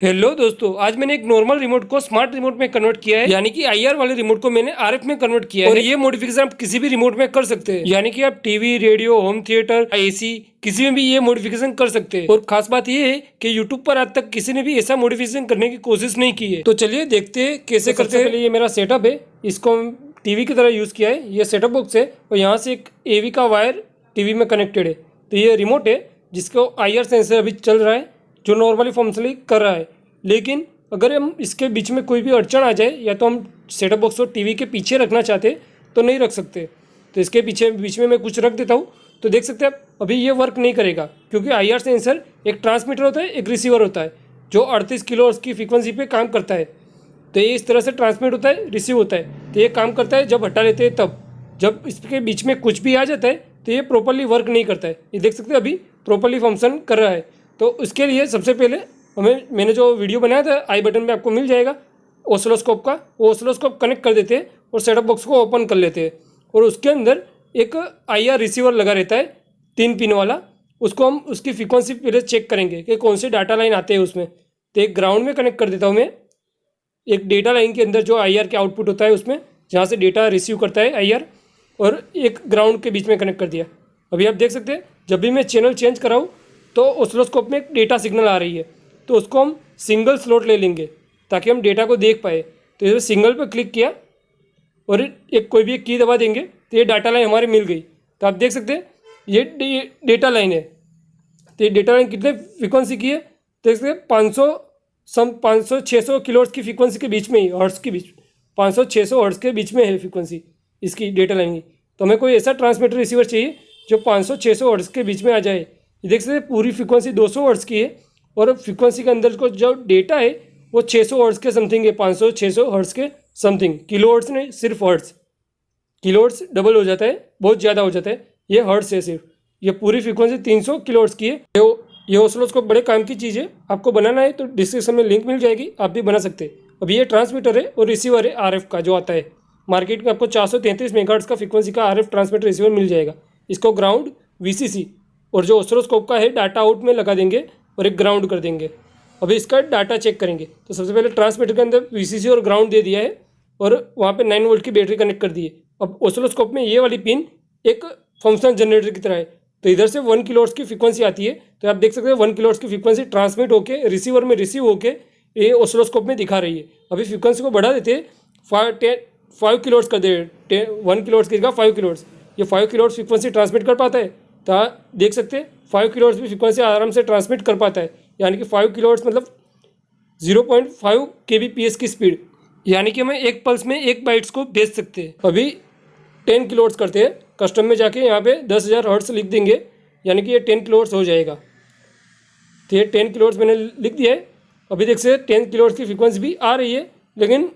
Hello दोस्तों, आज मैंने एक नॉर्मल रिमोट को स्मार्ट रिमोट में कन्वर्ट किया है। यानी कि आईआर वाले रिमोट को मैंने आरएफ में कन्वर्ट किया है। और ये मॉडिफिकेशन आप किसी भी रिमोट में कर सकते हैं। यानी कि आप TV, radio, home theatre, AC किसी में भी ये मॉडिफिकेशन कर सकते हैं। और खास बात ये है कि यूट्यूब पर आज तक किसी ने भी ऐसा मॉडिफिकेशन करने की कोशिश नहीं की है। तो चलिए देखते हैं कैसे करते हैं। ये मेरा सेटअप है, इसको टीवी की तरह यूज किया है। ये सेटअप बॉक्स है और यहाँ से एक एवी का वायर टीवी में कनेक्टेड है। तो ये रिमोट है जिसको आईआर सेंसर अभी चल रहा है, जो नॉर्मली फंक्शनली कर रहा है। लेकिन अगर हम इसके बीच में कोई भी अड़चन आ जाए, या तो हम सेटअप बॉक्स को टीवी के पीछे रखना चाहते तो नहीं रख सकते। तो इसके पीछे बीच में मैं कुछ रख देता हूँ। तो देख सकते हैं आप, अभी ये वर्क नहीं करेगा, क्योंकि आईआर सेंसर एक ट्रांसमीटर होता है, एक रिसीवर होता है, जो 38 किलो की फ्रीक्वेंसी पे काम करता है। तो ये इस तरह से ट्रांसमिट होता है, रिसीव होता है। तो ये काम करता है जब हटा लेते हैं तब। जब इसके बीच में कुछ भी आ जाता है तो ये प्रॉपरली वर्क नहीं करता है। ये देख सकते हैं अभी प्रॉपरली फंक्शन कर रहा है। तो उसके लिए सबसे पहले मैंने जो वीडियो बनाया था, आई बटन में आपको मिल जाएगा ऑसिलोस्कोप का, वो ऑसिलोस्कोप कनेक्ट कर देते हैं और सेटअप बॉक्स को ओपन कर लेते हैं। और उसके अंदर एक आईआर रिसीवर लगा रहता है 3 पिन वाला। उसको हम उसकी फ्रीक्वेंसी पहले चेक करेंगे कि कौन से डाटा लाइन आते हैं उसमें। तो एक ग्राउंड में कनेक्ट कर देता हूँ मैं, एक डेटा लाइन के अंदर जो आईआर के आउटपुट होता है उसमें, जहाँ से डेटा रिसीव करता है आईआर, और एक ग्राउंड के बीच में कनेक्ट कर दिया। अभी आप देख सकते हैं जब भी मैं चैनल चेंज कराऊँ तो ऑसिलोस्कोप में एक डेटा सिग्नल आ रही है। तो उसको हम सिंगल स्लॉट ले लेंगे ताकि हम डेटा को देख पाए। तो इसे सिंगल पर क्लिक किया और एक कोई भी एक की दबा देंगे तो ये डाटा लाइन हमारी मिल गई। तो आप देख सकते हैं ये डेटा लाइन है। तो ये डेटा लाइन कितने फ्रीक्वेंसी की है, देख सकते हैं 500 600 किलोहर्ट्ज़ की फ्रीक्वेंसी के बीच में ही, हर्ट्ज़ के बीच 500 600 हर्ट्ज़ के बीच में है फ्रीक्वेंसी इसकी डेटा लाइन की। तो हमें कोई ऐसा ट्रांसमीटर रिसीवर चाहिए जो 500 600 हर्ट्ज़ के बीच में आ जाए। ये देख सकते हैं पूरी फ्रीक्वेंसी 200 हर्ट्ज़ की है, और फ्रीक्वेंसी के अंदर को जो डेटा है वो 600 हर्ट्ज़ के समथिंग है, 500 600 हर्ट्ज़ के समथिंग। किलो हर्ट्ज़ नहीं, सिर्फ हर्ट्ज़। किलो हर्ट्ज़ डबल हो जाता है, बहुत ज़्यादा हो जाता है। ये हर्ट्ज़ है सिर्फ। ये पूरी फ्रीक्वेंसी 300 किलो हर्ट्ज़ की है। ये ऑसिलोस्कोप बड़े काम की चीज़ है। आपको बनाना है तो डिस्क्रिप्शन में लिंक मिल जाएगी, आप भी बना सकते हैं। अभी ये ट्रांसमीटर है और रिसीवर है आरएफ का जो आता है मार्केट में। आपको 433 मेगाहर्ट्ज़ का फ्रीक्वेंसी का आरएफ ट्रांसमीटर रिसीवर मिल जाएगा। इसको ग्राउंड, वीसीसी और जो ऑसिलोस्कोप का है डाटा आउट में लगा देंगे और एक ग्राउंड कर देंगे। अभी इसका डाटा चेक करेंगे। तो सबसे पहले ट्रांसमीटर के अंदर वीसीसी और ग्राउंड दे दिया है और वहाँ पे 9 वोल्ट की बैटरी कनेक्ट कर दी है। अब ऑसिलोस्कोप में ये वाली पिन एक फंक्शनल जनरेटर की तरह है। तो इधर से 1 किलोहर्ट्ज़ की फ्रीक्वेंसी आती है। तो आप देख सकते हैं 1 किलोहर्ट्ज़ की फ्रीक्वेंसी ट्रांसमिट होकर रिसीवर में रिसीव होकर ये ऑसिलोस्कोप में दिखा रही है। अभी फ्रीक्वेंसी को बढ़ा देते हैं, 5 किलोहर्ट्ज़ कर दे। 1 किलोहर्ट्ज़ की जगह 5 किलोहर्ट्ज़, ये 5 किलोहर्ट्ज़ फ्रीक्वेंसी ट्रांसमिट कर पाता है। तो आप देख सकते हैं 5 किलोहर्ट्ज़ की फ्रीक्वेंसी आराम से ट्रांसमिट कर पाता है। यानी कि 5 किलोहर्ट्ज़ मतलब 0.5 kbps की स्पीड। यानी कि हमें एक पल्स में 1 बाइट्स को भेज सकते हैं। अभी 10 किलोहर्ट्ज़ करते हैं, कस्टम में जाके यहाँ पे 10,000 हर्ट्ज़ लिख देंगे, यानी कि ये 10 किलोहर्ट्ज़ हो जाएगा। तो ये 10 किलोहर्ट्ज़ मैंने लिख दिया है। अभी देख सकते 10 किलोहर्ट्ज़ की फ्रीक्वेंसी भी आ रही है, लेकिन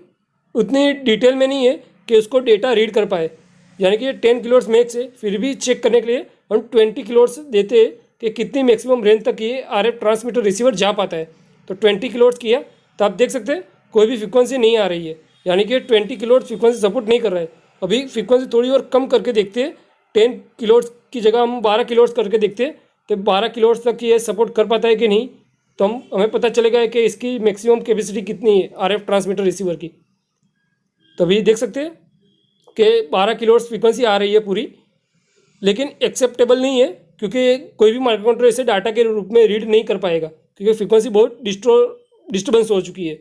उतनी डिटेल में नहीं है कि उसको डेटा रीड कर पाए। यानी कि ये 10 किलोहर्ट्ज़ मैक्स है। फिर भी चेक करने के लिए हम 20 किलोहर्ट्ज़ देते हैं कि कितनी मैक्सिमम रेंज तक ये आरएफ ट्रांसमीटर रिसीवर जा पाता है। तो 20 किलोहर्ट्ज़ किया तो आप देख सकते हैं कोई भी फ्रीक्वेंसी नहीं आ रही है, यानी कि 20 किलोहर्ट्ज़ फ्रीक्वेंसी सपोर्ट नहीं कर रहा है। अभी फ्रीक्वेंसी थोड़ी और कम करके देखते हैं, 10 किलोहर्ट्ज़ की जगह हम 12 किलोहर्ट्ज़ करके देखते हैं। तो 12 किलोहर्ट्ज़ तक ये सपोर्ट कर पाता है कि नहीं, तो हमें पता चलेगा कि इसकी मैक्सिमम कैपेसिटी कितनी है आरएफ ट्रांसमीटर रिसीवर की। तभी देख सकते हैं कि 12 किलोहर्ट्ज़ फ्रीक्वेंसी आ रही है पूरी, लेकिन एक्सेप्टेबल नहीं है, क्योंकि कोई भी माइक्रो कंट्रोलर इसे डाटा के रूप में रीड नहीं कर पाएगा, क्योंकि फ्रीक्वेंसी बहुत डिस्टर्बेंस हो चुकी है।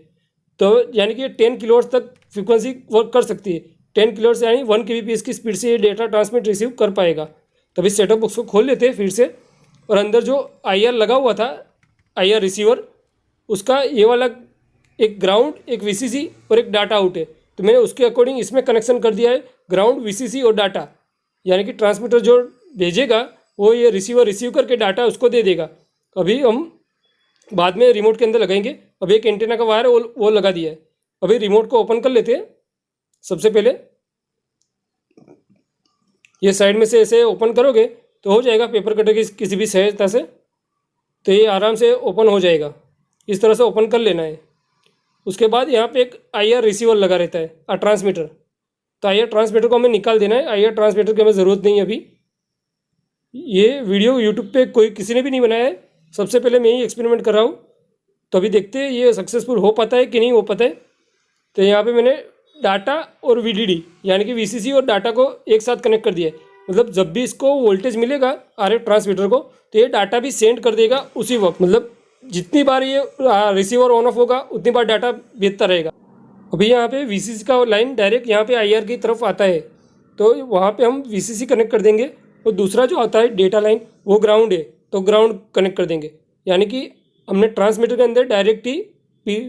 तो यानी कि 10 किलोहर्ट्ज़ तक फ्रीक्वेंसी वर्क कर सकती है। 10 किलोहर्ट्ज़ यानी 1 kbps की स्पीड से ये डेटा ट्रांसमिट रिसीव कर पाएगा। तभी सेटअप बॉक्स को खोल लेते हैं फिर से, और अंदर जो आईआर लगा हुआ था, आईआर रिसीवर, उसका ये वाला एक ग्राउंड, एक वीसीसी और एक डाटा आउट है। तो मैंने उसके अकॉर्डिंग इसमें कनेक्शन कर दिया है, ग्राउंड, वीसीसी और डाटा। यानी कि ट्रांसमीटर जो भेजेगा वो ये रिसीवर रिसीव करके डाटा उसको दे देगा। अभी हम बाद में रिमोट के अंदर लगाएंगे। अभी एक एंटेना का वायर है वो लगा दिया है। अभी रिमोट को ओपन कर लेते हैं। सबसे पहले ये साइड में से ऐसे ओपन करोगे तो हो जाएगा पेपर कटर की किसी भी सहायता से, तो ये आराम से ओपन हो जाएगा। इस तरह से ओपन कर लेना है। उसके बाद यहाँ पे एक आईआर रिसीवर लगा रहता है, ट्रांसमीटर। तो आईआर ट्रांसमीटर को हमें निकाल देना है। आईआर ट्रांसमीटर की हमें ज़रूरत नहीं है अभी। ये वीडियो यूट्यूब पे कोई किसी ने भी नहीं बनाया है, सबसे पहले मैं ही एक्सपेरिमेंट कर रहा हूँ। तो अभी देखते हैं ये सक्सेसफुल हो पाता है कि नहीं हो पाता है। तो यहाँ पे मैंने डाटा और वीडीडी यानी कि वीसीसी और डाटा को एक साथ कनेक्ट कर दिया है। मतलब जब भी इसको वोल्टेज मिलेगा आरएफ ट्रांसमीटर को तो ये डाटा भी सेंड कर देगा उसी वक्त। मतलब जितनी बार ये रिसीवर ऑन ऑफ होगा उतनी बार डाटा भेजता रहेगा। अभी यहाँ पे वीसीसी का लाइन डायरेक्ट यहाँ पे आईआर की तरफ आता है, तो वहाँ पे हम वीसीसी कनेक्ट कर देंगे। और दूसरा जो आता है डेटा लाइन वो ग्राउंड है, तो ग्राउंड कनेक्ट कर देंगे। यानी कि हमने ट्रांसमीटर के अंदर डायरेक्ट ही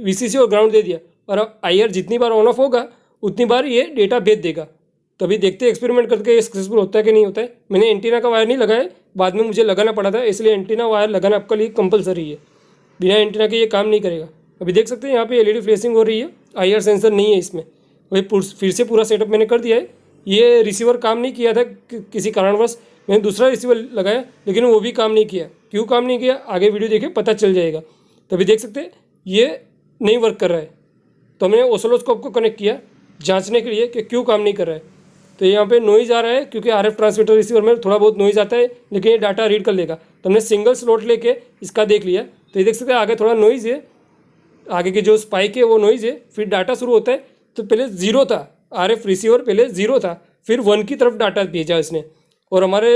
वीसीसी और ग्राउंड दे दिया, और अब आईआर जितनी बार ऑन ऑफ होगा उतनी बार ये डेटा भेज देगा। तभी देखते हैं एक्सपेरिमेंट करके सक्सेसफुल होता है कि नहीं होता है। मैंने एंटीना का वायर नहीं लगाया, बाद में मुझे लगाना पड़ा था, इसलिए एंटीना वायर लगाना आपके लिए कंपलसरी है। बिना एंटीना के ये काम नहीं करेगा। अभी देख सकते हैं यहाँ पे एलईडी फ्लैशिंग हो रही है, आईआर सेंसर नहीं है इसमें। वही फिर से पूरा सेटअप मैंने कर दिया है। ये रिसीवर काम नहीं किया था किसी कारणवश, मैंने दूसरा रिसीवर लगाया लेकिन वो भी काम नहीं किया। क्यों काम नहीं किया आगे वीडियो देखे पता चल जाएगा। तभी देख सकते हैं ये नहीं वर्क कर रहा है, तो मैंने ओसिलोस्कोप को कनेक्ट किया जांचने के लिए कि क्यों काम नहीं कर रहा है। तो यहाँ पे नॉइज़ आ रहा है क्योंकि आरएफ ट्रांसमीटर रिसीवर में थोड़ा बहुत नॉइज़ आता है, लेकिन ये डाटा रीड कर लेगा। तो हमने सिंगल स्लॉट लेके इसका देख लिया, तो ये देख सकते हैं आगे थोड़ा नॉइज़ है, आगे के जो स्पाइक है वो नॉइज़ है। फिर डाटा शुरू होता है तो पहले 0 था, आरएफ रिसीवर पहले 0 था, फिर 1 की तरफ डाटा भेजा इसने। और हमारे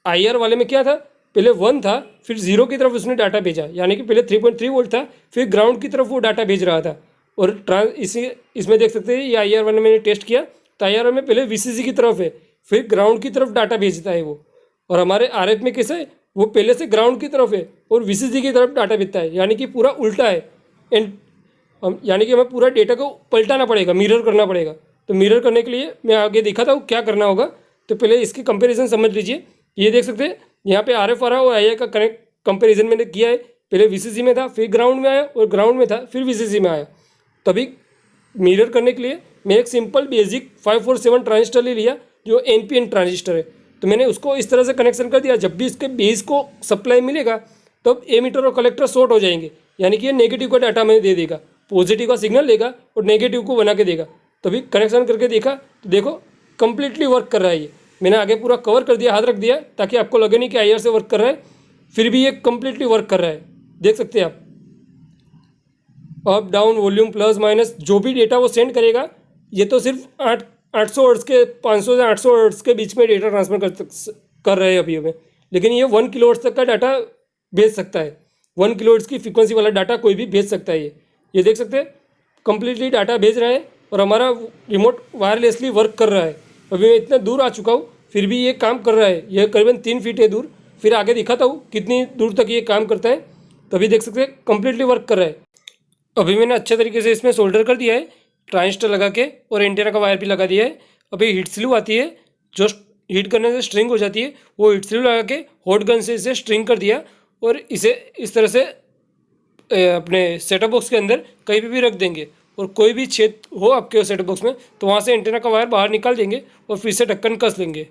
आईआर वाले में क्या था, पहले 1 था फिर 0 की तरफ उसने डाटा भेजा, यानी कि पहले 3.3 वोल्ट था फिर ग्राउंड की तरफ वो डाटा भेज रहा था। और इसमें देख सकते हैं ये आईआर वाले मैंने टेस्ट किया, तो आईआर में पहले वीसीसी की तरफ है फिर ग्राउंड की तरफ डाटा भेजता है वो। और हमारे आरएफ में कैसे है, वो पहले से ग्राउंड की तरफ है और वीसीसी की तरफ डाटा भेजता है, यानी कि पूरा उल्टा है। एंड यानी कि हमें पूरा डेटा को पलटाना पड़ेगा, मिरर करना पड़ेगा। तो मिरर करने के लिए मैं आगे दिखाता हूँ क्या करना होगा। तो पहले इसकी कंपैरिजन समझ लीजिए। ये देख सकते हैं यहाँ पे आरएफ आ रहा और आईआर का कनेक्ट कंपैरिजन मैंने किया है। पहले वीसीसी में था फिर ग्राउंड में आया, और ग्राउंड में था फिर वीसीसी में आया। तभी मिरर करने के लिए मैं एक सिंपल बेसिक 547 ट्रांजिस्टर ले लिया जो एनपीएन ट्रांजिस्टर है। तो मैंने उसको इस तरह से कनेक्शन कर दिया, जब भी इसके बेस को सप्लाई मिलेगा तब एमीटर और कलेक्टर शॉर्ट हो जाएंगे, यानी कि ये नेगेटिव का डाटा हमें दे देगा, पॉजिटिव का सिग्नल लेगा और नेगेटिव को बना के देगा। तभी कनेक्शन करके देखा तो देखो कंप्लीटली वर्क कर रहा है। ये मैंने आगे पूरा कवर कर दिया, हाथ रख दिया ताकि आपको लगे नहीं कि आईआर से वर्क कर रहा है, फिर भी ये कंप्लीटली वर्क कर रहा है। देख सकते हैं आप, up down volume plus minus जो भी डेटा वो सेंड करेगा, ये तो सिर्फ 800 हर्ट्ज के 500 से 800 हर्ट्ज के बीच में डेटा ट्रांसफर कर रहे हैं अभी हमें, लेकिन ये 1 किलो हर्ट्ज तक का डाटा भेज सकता है। 1 किलो हर्ट्ज की फ्रीक्वेंसी वाला डाटा कोई भी भेज सकता है। ये देख सकते हैं कंप्लीटली डाटा भेज रहा है और हमारा रिमोट वायरलेसली वर्क कर रहा है। अभी मैं इतना दूर आ चुका हूँ फिर भी ये काम कर रहा है। यह करीबन 3 फीट है दूर, फिर आगे दिखाता हूँ कितनी दूर तक ये काम करता है। तभी देख सकते हैं कंप्लीटली वर्क कर रहा है। अभी मैंने अच्छे तरीके से इसमें सोल्डर कर दिया है ट्रांजिस्टर लगा के, और एंटीना का वायर भी लगा दिया है। अभी हीट स्लीव आती है जो हीट करने से स्ट्रिंग हो जाती है, वो हीट स्लीव लगा के हॉट गन से इसे स्ट्रिंग कर दिया और इसे इस तरह से अपने सेटअप बॉक्स के अंदर कहीं भी रख देंगे। और कोई भी छेद हो आपके सेटअप बॉक्स में तो वहाँ से एंटीना का वायर बाहर निकाल देंगे और फिर से ढक्कन कस लेंगे।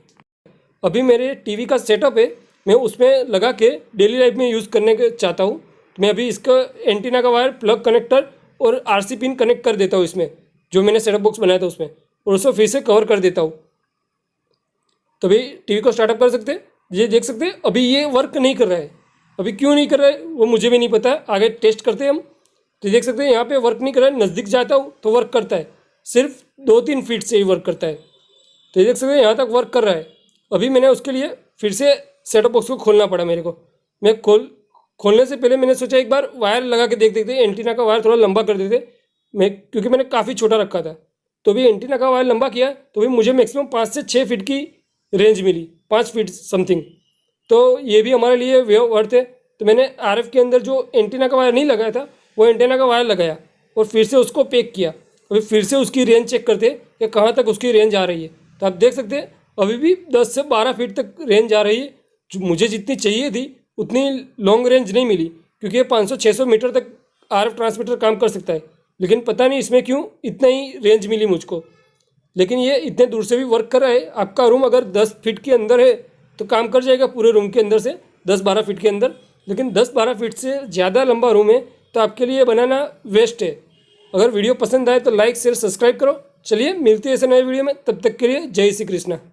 अभी मेरे टीवी का सेटअप है, मैं उसमें लगा के डेली लाइफ में यूज़ करने के चाहता हूँ। मैं अभी इसका एंटीना का वायर प्लग कनेक्टर और आरसी पिन कनेक्ट कर देता हूँ इसमें, जो मैंने सेटअप बॉक्स बनाया था उसमें, और उसको फिर से कवर कर देता हूँ। तभी टीवी को स्टार्टअप कर सकते हैं। ये देख सकते हैं अभी ये वर्क नहीं कर रहा है। अभी क्यों नहीं कर रहा है वो मुझे भी नहीं पता, आगे टेस्ट करते हैं हम। तो देख सकते हैं यहाँ पे वर्क नहीं कर रहा है, नज़दीक जाता हूँ तो वर्क करता है, सिर्फ 2-3 फीट से ही वर्क करता है। तो देख सकते हैं यहाँ तक वर्क कर रहा है। अभी मैंने उसके लिए फिर से सेटअप बॉक्स को खोलना पड़ा मेरे को। मैं खोलने से पहले मैंने सोचा एक बार वायर लगा के देख देते, एंटीना का वायर थोड़ा लंबा कर देते क्योंकि मैंने काफ़ी छोटा रखा था। तो भी एंटीना का वायर लंबा किया तो भी मुझे मैक्सिमम 5 से 6 फीट की रेंज मिली, 5 फीट समथिंग। तो ये भी हमारे लिए वर्थ है। तो मैंने आरएफ के अंदर जो एंटीना का वायर नहीं लगाया था वो एंटीना का वायर लगाया और फिर से उसको पैक किया। अभी फिर से उसकी रेंज चेक करते कि कहाँ तक उसकी रेंज आ रही है। तो आप देख सकते हैं अभी भी 10 से 12 फीट तक रेंज आ रही है। जो मुझे जितनी चाहिए थी उतनी लॉन्ग रेंज नहीं मिली, क्योंकि 500-600 मीटर तक आरएफ ट्रांसमीटर काम कर सकता है, लेकिन पता नहीं इसमें क्यों इतना ही रेंज मिली मुझको। लेकिन ये इतने दूर से भी वर्क कर रहा है। आपका रूम अगर 10 फीट के अंदर है तो काम कर जाएगा पूरे रूम के अंदर से 10-12 फीट के अंदर, लेकिन 10-12 फीट से ज़्यादा लंबा रूम है तो आपके लिए बनाना वेस्ट है। अगर वीडियो पसंद आए तो लाइक शेयर सब्सक्राइब करो। चलिए मिलते हैं ऐसे नए वीडियो में, तब तक के लिए जय श्री कृष्णा।